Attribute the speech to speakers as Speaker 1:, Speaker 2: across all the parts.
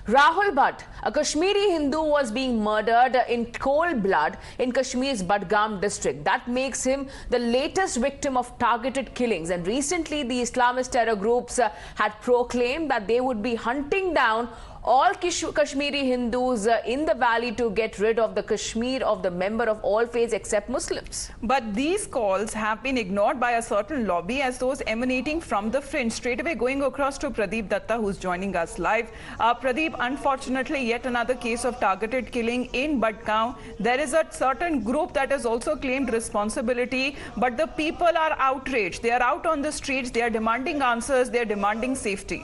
Speaker 1: Rahul Bhatt, a Kashmiri Hindu, was being murdered in cold blood in Kashmir's Budgam district. That makes him the latest victim of targeted killings. And recently, the Islamist terror groups had proclaimed that they would be hunting down all Kashmiri Hindus in the valley to get rid of the Kashmir of the member of all faiths except Muslims.
Speaker 2: But these calls have been ignored by a certain lobby as those emanating from the fringe. Straight away going across to Pradeep Dutta, who's joining us live. Pradeep, unfortunately, yet another case of targeted killing in Budgam. There is a certain group that has also claimed responsibility, but the people are outraged. They are out on the streets. They are demanding answers. They are demanding safety.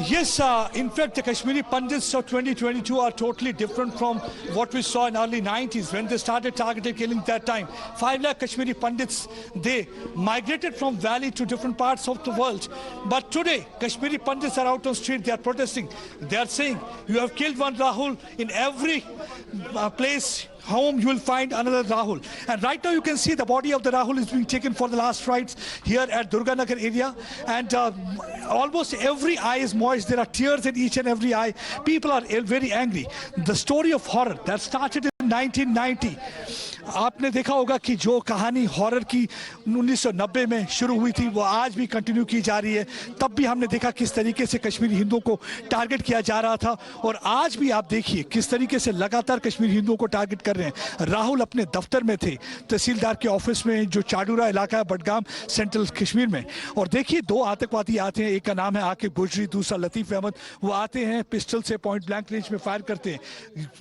Speaker 3: Yes, in fact, the Kashmiri Pandits of 2022 are totally different from what we saw in early 90s when they started targeted killing that time. 5 lakh Kashmiri Pandits, they migrated from valley to different parts of the world. But today, Kashmiri Pandits are out on the street, they are protesting. They are saying, you have killed one Rahul. In every place, home, you will find another Rahul. And right now you can see the body of the Rahul is being taken for the last rites here at Durganagar area. And almost every eye is moist. There are tears in each and every eye. People are very angry. The story of horror that started in 1990. आपने देखा होगा कि जो कहानी horror की 1990 में शुरू हुई थी वो आज भी कंटिन्यू की जा रही है. तब भी हमने देखा किस तरीके से कश्मीरी हिंदुओं को टारगेट किया जा रहा था और आज भी आप देखिए किस तरीके से लगातार कश्मीरी हिंदुओं को टारगेट कर रहे हैं. राहुल अपने दफ्तर में थे, तहसीलदार के ऑफिस में, जो चाडूरा इलाका है बडगाम सेंट्रल कश्मीर में. और देखिए दो आतंकवादी आते हैं, एक का नाम है आकिब गुजरी, दूसरा लतीफ अहमद. वो आते हैं, पिस्टल से पॉइंट ब्लैंक रेंज में फायर करते हैं.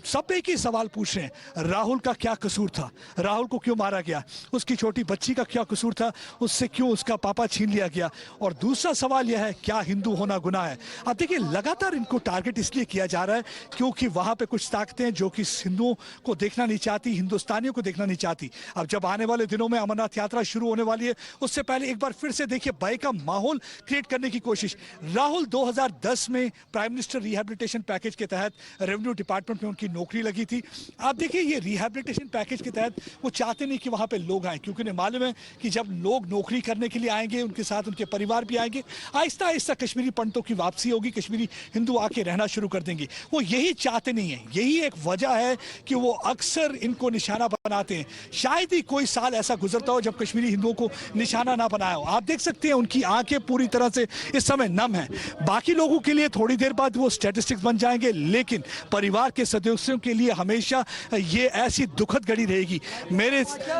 Speaker 3: सब एक ही सवाल पूछ रहे हैं, राहुल का क्या कसूर था, राहुल को क्यों मारा गया, उसकी छोटी बच्ची का क्या कसूर था, उससे क्यों उसका पापा छीन लिया गया. और दूसरा सवाल यह है, क्या हिंदू होना गुनाह है. अब देखिए लगातार इनको टारगेट इसलिए किया जा रहा है क्योंकि वहां पे कुछ ताकतें जो कि हिंदुओं को देखना नहीं चाहती, हिंदुस्तानियों को देखना नहीं चाहती. अब जब आने वाले दिनों में अमरनाथ यात्रा शुरू होने वाली है, उससे पहले एक बार फिर से देखिए भय का माहौल क्रिएट करने की कोशिश. राहुल 2010 में प्राइम मिनिस्टर रिहैबिलिटेशन पैकेज के तहत रेवेन्यू डिपार्टमेंट में उनकी नौकरी लगी थी. आप देखिए ये रिहैबिलिटेशन पैकेज के तहत वो चाहते नहीं कि वहां पे लोग आए, क्योंकि उन्हें मालूम है कि जब लोग नौकरी करने के लिए आएंगे उनके साथ उनके परिवार भी आएंगे, आहिस्ता आहिस्ता कश्मीरी पंडितों की वापसी होगी, कश्मीरी हिंदू आके रहना शुरू कर देंगे. वो यही चाहते नहीं है. यही एक वजह है कि वो अक्सर इनको निशाना बनाते हैं. शायद ही कोई साल ऐसा गुजरता हो जब कश्मीरी हिंदुओं को निशाना ना बनाया हो. आप देख सकते हैं उनकी आंखें पूरी तरह से इस समय नम है. बाकी लोगों के लिए थोड़ी देर बाद वो स्टैटिस्टिक्स बन जाएंगे, लेकिन परिवार के सदस्यों के लिए हमेशा ये ऐसी दुखद घड़ी रहेगी.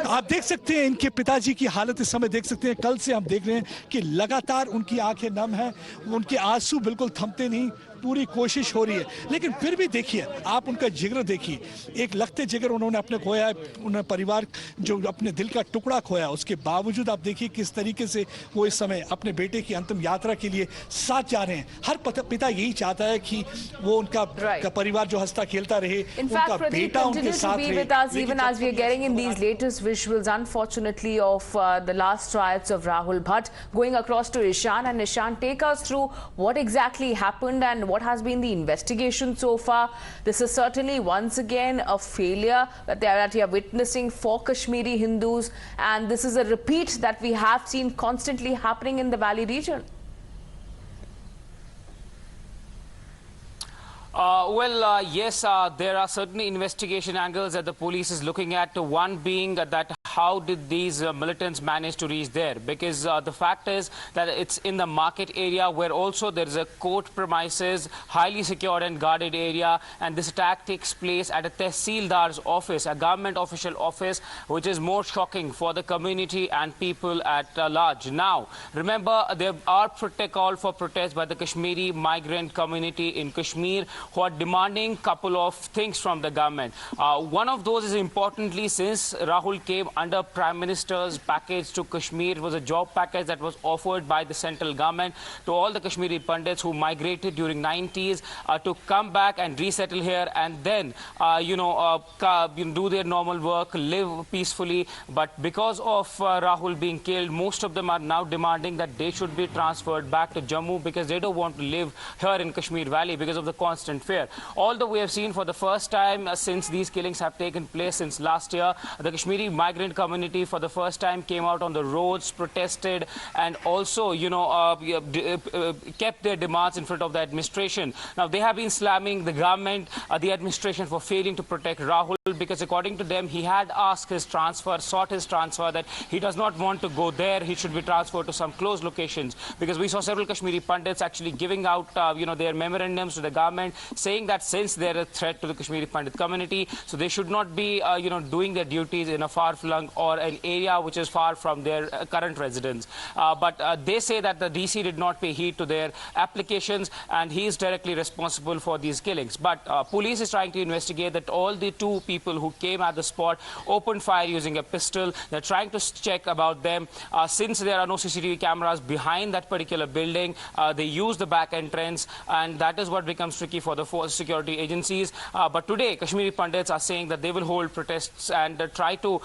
Speaker 3: आप देख सकते हैं इनके पिताजी की हालत इस समय देख सकते हैं. कल से हम देख रहे हैं कि लगातार उनकी आंखें नम हैं, उनके आंसू बिल्कुल थमते नहीं. पूरी कोशिश हो रही है, लेकिन फिर भी देखिए आप उनका जिगर देखिए. एक लखते जिगर उन्होंने अपने खोया है, उन्होंने परिवार जो अपने दिल का टुकड़ा खोया, उसके बावजूद आप देखिए किस तरीके से वो इस समय अपने बेटे की अंतिम यात्रा के लिए साथ जा रहे हैं. हर पिता यही चाहता है कि वो उनका परिवार जो हंसता खेलता रहे, उनका बेटा उनके साथ रहे.
Speaker 1: Even as we are getting in these latest visuals, unfortunately, of the last riots of Rahul Bhatt, going across to Ishan. And Ishan, take us through what exactly happened and what has been the investigation so far. This is certainly once again a failure that we are witnessing for Kashmiri Hindus, and this is a repeat that we have seen constantly happening in the valley region.
Speaker 4: Yes, there are certainly investigation angles that the police is looking at. One being that how did these militants manage to reach there? Because the fact is that it's in the market area where also there is a court premises, highly secured and guarded area, and this attack takes place at a tehsildar's office, a government official office, which is more shocking for the community and people at large. Now, remember, there are call for protest by the Kashmiri migrant community in Kashmir, who are demanding couple of things from the government. One of those is importantly, since Rahul came under Prime Minister's package to Kashmir, it was a job package that was offered by the central government to all the Kashmiri Pandits who migrated during 90s to come back and resettle here and then, do their normal work, live peacefully. But because of Rahul being killed, most of them are now demanding that they should be transferred back to Jammu because they don't want to live here in Kashmir Valley because of the constant fear. Although we have seen for the first time since these killings have taken place since last year, the Kashmiri migrant Pandit community for the first time came out on the roads, protested, and also, kept their demands in front of the administration. Now, they have been slamming the government, the administration for failing to protect Rahul, because according to them, he had asked his transfer, sought his transfer, that he does not want to go there. He should be transferred to some closed locations, because we saw several Kashmiri Pandits actually giving out, their memorandums to the government, saying that since they're a threat to the Kashmiri Pandit community, so they should not be, doing their duties in a far-flung or an area which is far from their current residence. But they say that the DC did not pay heed to their applications, and he is directly responsible for these killings. But police is trying to investigate that all the two people who came at the spot opened fire using a pistol. They're trying to check about them. Since there are no CCTV cameras behind that particular building, they use the back entrance, and that is what becomes tricky for the security agencies. But today, Kashmiri Pandits are saying that they will hold protests and try to,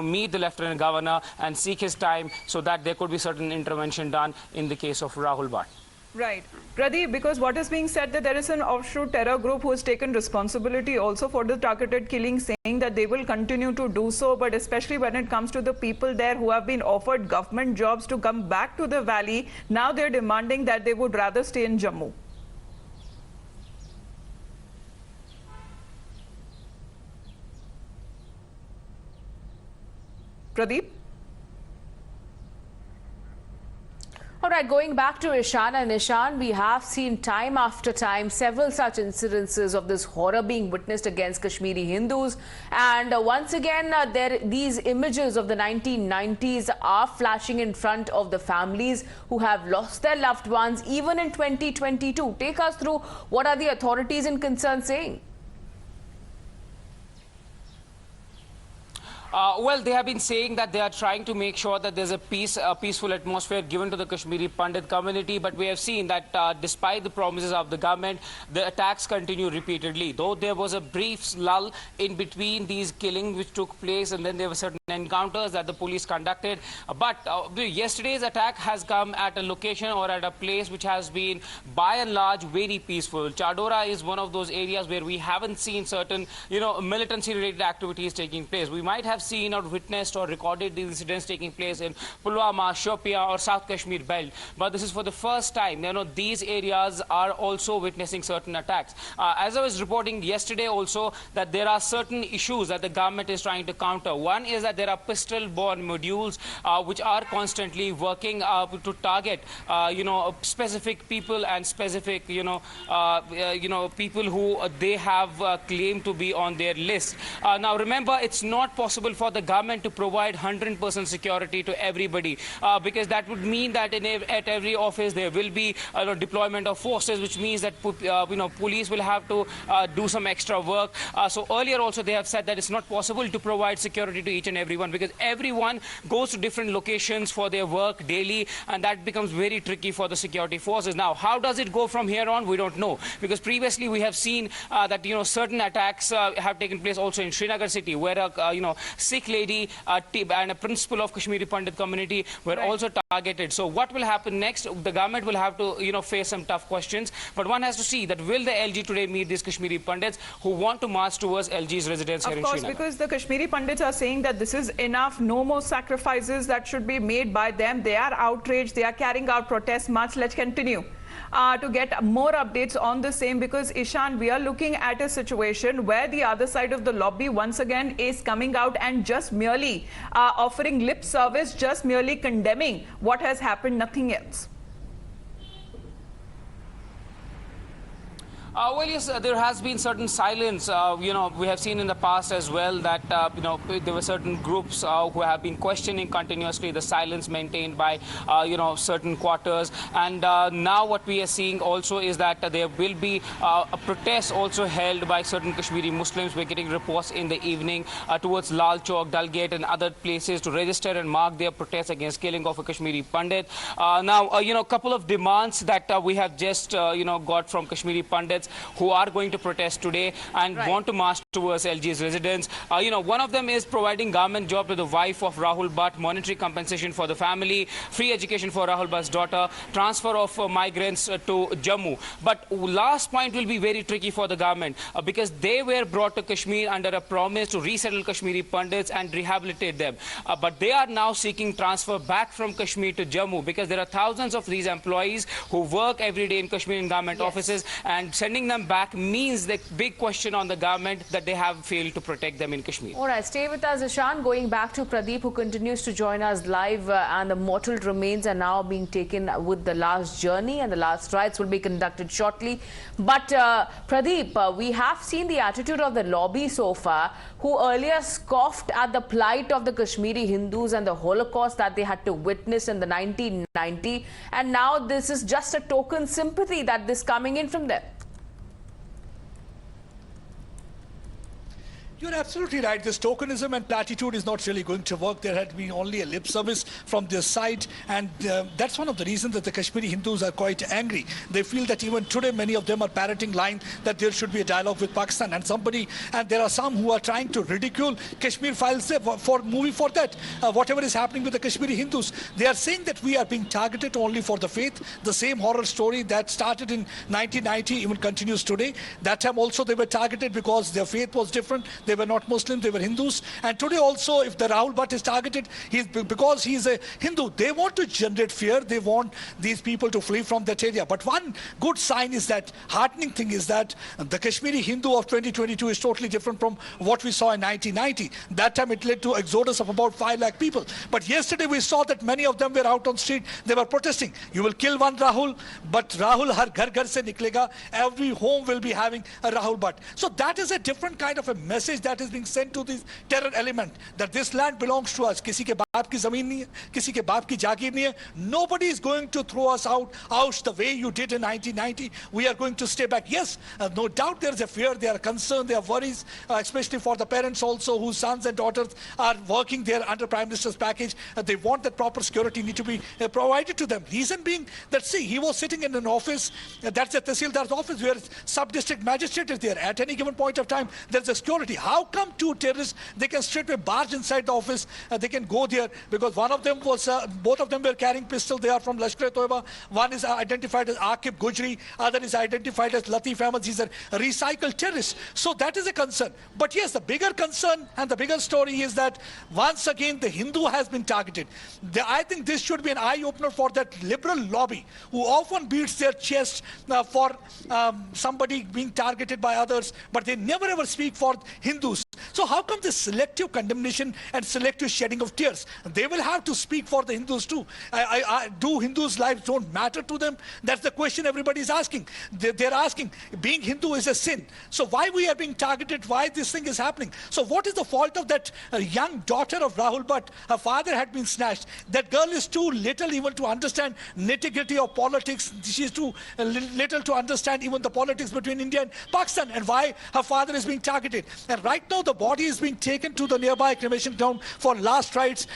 Speaker 4: meet the Lieutenant Governor and seek his time, so that there could be certain intervention done in the case of Rahul Bhatt.
Speaker 2: Right. Pradeep, because what is being said that there is an offshore terror group who has taken responsibility also for the targeted killing, saying that they will continue to do so, but especially when it comes to the people there who have been offered government jobs to come back to the valley, now they're demanding that they would rather stay in Jammu. Pradeep?
Speaker 1: All right, going back to Ishan, and Ishan, we have seen time after time several such incidences of this horror being witnessed against Kashmiri Hindus. And once again, these images of the 1990s are flashing in front of the families who have lost their loved ones, even in 2022. Take us through what are the authorities in concern saying?
Speaker 4: Well, they have been saying that they are trying to make sure that there's a peaceful atmosphere given to the Kashmiri Pandit community. But we have seen that despite the promises of the government, the attacks continue repeatedly. Though there was a brief lull in between these killings which took place, and then there were certain encounters that the police conducted. But yesterday's attack has come at a location or at a place which has been, by and large, very peaceful. Chadora is one of those areas where we haven't seen certain, militancy-related activities taking place. We might have seen or witnessed or recorded these incidents taking place in Pulwama, Shopia or South Kashmir belt. But this is for the first time, these areas are also witnessing certain attacks. As I was reporting yesterday also, that there are certain issues that the government is trying to counter. One is that there are pistol-borne modules which are constantly working to target, specific people and specific, people who they have claimed to be on their list. Now, remember, it's not possible for the government to provide 100% security to everybody, because that would mean that at every office there will be deployment of forces, which means that police will have to do some extra work. So earlier also they have said that it's not possible to provide security to each and everyone, because everyone goes to different locations for their work daily, and that becomes very tricky for the security forces. Now, how does it go from here on? We don't know, because previously we have seen that certain attacks have taken place also in Srinagar city, where a Sikh lady and a principal of Kashmiri Pandit community were also targeted. So what will happen next? The government will have to face some tough questions, but one has to see that will the LG today meet these Kashmiri Pandits who want to march towards LG's residence here in Srinagar? Of course,
Speaker 2: because the Kashmiri Pandits are saying that this is enough, no more sacrifices that should be made by them. They are outraged, they are carrying out protest march. Let's continue to get more updates on the same, because Ishan, we are looking at a situation where the other side of the lobby once again is coming out and just merely offering lip service, just merely condemning what has happened, nothing else.
Speaker 4: Well, yes, there has been certain silence. We have seen in the past as well that, there were certain groups who have been questioning continuously the silence maintained by, certain quarters. And now what we are seeing also is that there will be a protest also held by certain Kashmiri Muslims. We're getting reports in the evening towards Lal Chowk, Dalgate and other places to register and mark their protest against killing of a Kashmiri Pandit. Now, a couple of demands that we have just, got from Kashmiri Pandits. Pandits who are going to protest today and want to march towards LG's residence. One of them is providing government job to the wife of Rahul Bhatt, monetary compensation for the family, free education for Rahul Bhatt's daughter, transfer of migrants to Jammu. But last point will be very tricky for the government because they were brought to Kashmir under a promise to resettle Kashmiri Pandits and rehabilitate them. But they are now seeking transfer back from Kashmir to Jammu because there are thousands of these employees who work every day in Kashmiri government offices, and sending them back means the big question on the government that they have failed to protect them in Kashmir.
Speaker 1: All right, stay with us, Ishan. Going back to Pradeep, who continues to join us live, and the mortal remains are now being taken with the last journey, and the last rites will be conducted shortly. But Pradeep, we have seen the attitude of the lobby so far, who earlier scoffed at the plight of the Kashmiri Hindus and the Holocaust that they had to witness in the 1990, and now this is just a token sympathy that is coming in from them.
Speaker 3: You're absolutely right. This tokenism and platitude is not really going to work. There had been only a lip service from their side, and that's one of the reasons that the Kashmiri Hindus are quite angry. They feel that even today many of them are parroting line that there should be a dialogue with Pakistan, and there are some who are trying to ridicule Kashmir files for movie for that. Whatever is happening with the Kashmiri Hindus, they are saying that we are being targeted only for the faith. The same horror story that started in 1990 even continues today. That time also they were targeted because their faith was different. They were not Muslims, they were Hindus. And today also, if the Rahul Bhatt is targeted, because he's a Hindu. They want to generate fear. They want these people to flee from that area. But one good sign is that, heartening thing is that the Kashmiri Hindu of 2022 is totally different from what we saw in 1990. That time it led to exodus of about 5 lakh people. But yesterday we saw that many of them were out on street. They were protesting. You will kill one Rahul, but Rahul har ghar ghar se niklega. Every home will be having a Rahul Bhatt. So that is a different kind of a message that is being sent to this terror element, that this land belongs to us. Kisi ke baap ki zameen nahi hai, kisi ke baap ki jaagir nahi hai. Nobody is going to throw us out the way you did in 1990. We are going to stay back. Yes, no doubt there is a fear, there are concerns, there are worries, especially for the parents also whose sons and daughters are working there under Prime Minister's package. They want that proper security need to be provided to them. Reason being that, see, he was sitting in an office, that's a Tahsildar's office where sub-district magistrate is there. At any given point of time, there's a security. How come two terrorists, they can straightway barge inside the office, they can go there, because one of them was, both of them were carrying pistols. They are from Lashkar-e-Toiba. One is identified as Aqib Gujri, other is identified as Latif Ahmed. He's a recycled terrorist. So that is a concern. But yes, the bigger concern and the bigger story is that once again the Hindu has been targeted. I think this should be an eye-opener for that liberal lobby who often beats their chest for somebody being targeted by others, but they never ever speak for Hindus. So how come this selective condemnation and selective shedding of tears? They will have to speak for the Hindus too. Do Hindus' lives don't matter to them? That's the question everybody is asking. They're asking, being Hindu is a sin. So why we are being targeted? Why this thing is happening? So what is the fault of that young daughter of Rahul Bhatt? Her father had been snatched. That girl is too little even to understand nitty-gritty of politics. She's too little to understand even the politics between India and Pakistan, and why her father is being targeted. And right now the body is being taken to the nearby cremation ground for last rites.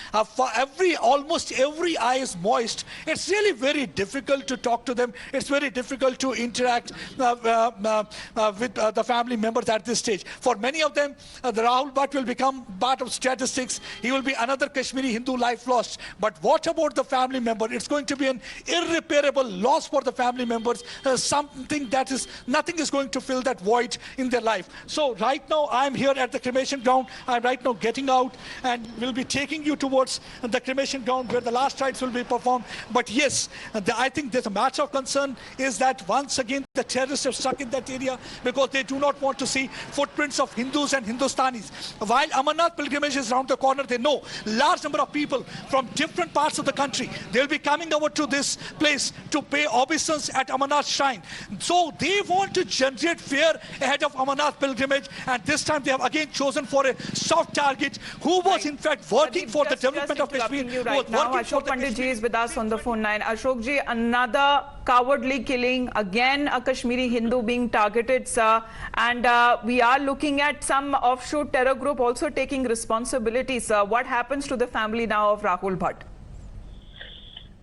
Speaker 3: Almost every eye is moist. It's really very difficult to talk to them. It's very difficult to interact with the family members at this stage. For many of them, the Rahul Bhatt will become part of statistics. He will be another Kashmiri Hindu life lost. But what about the family member? It's going to be an irreparable loss for the family members. Something that is, nothing is going to fill that void in their life. So right now I'm here at the cremation ground. I'm right now getting out and will be taking you towards the cremation ground where the last rites will be performed. But yes, I think there's a matter of concern is that once again the terrorists are stuck in that area because they do not want to see footprints of Hindus and Hindustanis. While Amarnath pilgrimage is around the corner, they know large number of people from different parts of the country, they'll be coming over to this place to pay obeisance at Amarnath shrine. So they want to generate fear ahead of Amarnath pilgrimage, and this time they have again chosen for a soft target who was in fact working for the development of Kashmir.
Speaker 2: Ashok Pandit ji is with us on the phone line. Ashok ji, another cowardly killing, again a Kashmiri Hindu being targeted, sir, and we are looking at some offshoot terror group also taking responsibility, sir. What happens to the family now of Rahul Bhatt?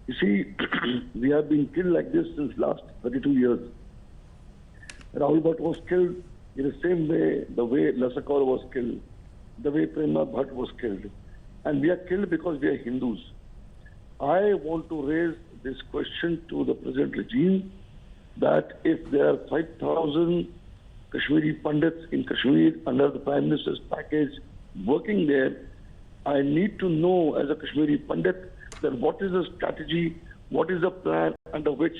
Speaker 5: You see, we have been killed like this since last 32 years. Rahul Bhatt was killed in the same way, the way Lasakar was killed, the way Prema Bhatt was killed. And we are killed because we are Hindus. I want to raise this question to the present regime that if there are 5,000 Kashmiri Pandits in Kashmir under the Prime Minister's package working there, I need to know as a Kashmiri Pandit that what is the strategy, what is the plan under which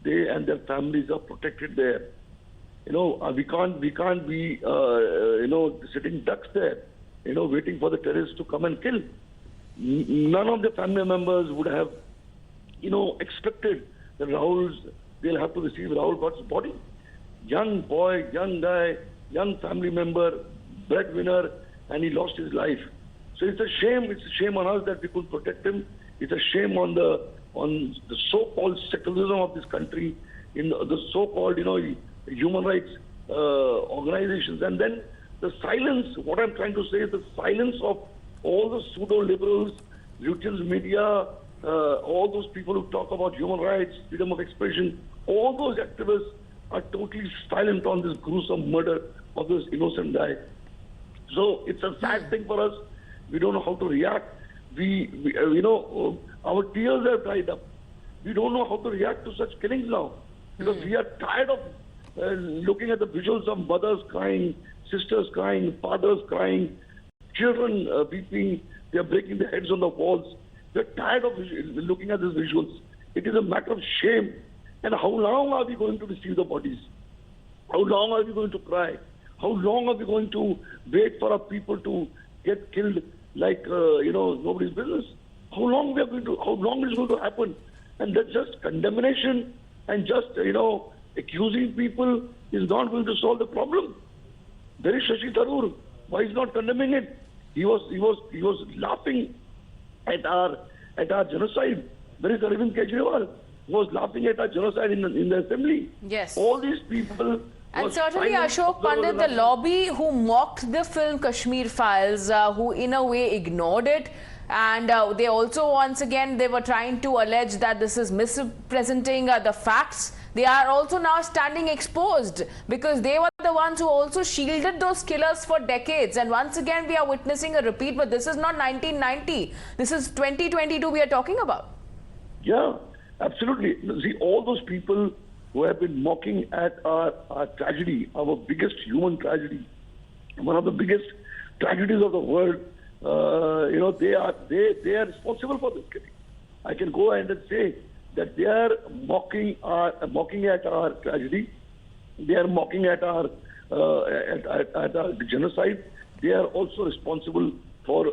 Speaker 5: they and their families are protected there. We can't be, sitting ducks there, waiting for the terrorists to come and kill. None of the family members would have, expected that they'll have to receive Rahul Bhatt's body. Young boy, young guy, young family member, breadwinner, and he lost his life. So it's a shame on us that we couldn't protect him. It's a shame on the so-called secularism of this country, in the so-called, human rights organizations. And then the silence, what I'm trying to say is the silence of all the pseudo-liberals, Lutyens media, all those people who talk about human rights, freedom of expression, all those activists are totally silent on this gruesome murder of this innocent guy. So it's a sad thing for us. We don't know how to react. Our tears have dried up. We don't know how to react to such killings now, because we are tired of looking at the visuals of mothers crying, sisters crying, fathers crying, children weeping. They are breaking their heads on the walls. We're tired of looking at these visuals. It is a matter of shame. And how long are we going to receive the bodies? How long are we going to cry? How long are we going to wait for our people to get killed like nobody's business? How long is it going to happen? And that's just condemnation and just accusing people is not going to solve the problem. There is Shashi Tharoor. Why is not condemning it? He was laughing at our genocide. There is Arvind Kejriwal who was laughing at our genocide in the assembly.
Speaker 1: Yes.
Speaker 5: All these people.
Speaker 1: And certainly Ashok Pandit, the lobby who mocked the film Kashmir Files, who in a way ignored it. And they also, once again, they were trying to allege that this is misrepresenting the facts. They are also now standing exposed because they were the ones who also shielded those killers for decades. And once again, we are witnessing a repeat, but this is not 1990. This is 2022 we are talking about.
Speaker 5: Yeah, absolutely. See, all those people who have been mocking at our tragedy, our biggest human tragedy, one of the biggest tragedies of the world, they are responsible for this killing. I can go ahead and say that they are mocking at our tragedy. They are mocking at our genocide. They are also responsible for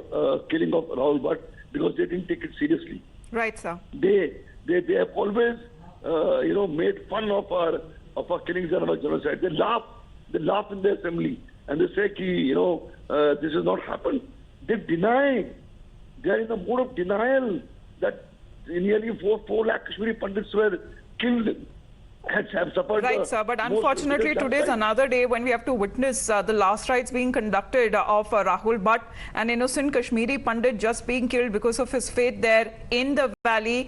Speaker 5: killing of Rahul Bhatt because they didn't take it seriously.
Speaker 2: Right, sir.
Speaker 5: They have always made fun of our killings and our genocide. They laugh in the assembly and they say this has not happened. They deny. They are in the mode of denial that nearly 4 lakh Kashmiri Pandits were killed. Have suffered.
Speaker 2: Right, sir. But unfortunately, today is another day when we have to witness the last rites being conducted of Rahul Bhatt, an innocent Kashmiri Pandit just being killed because of his faith there in the valley.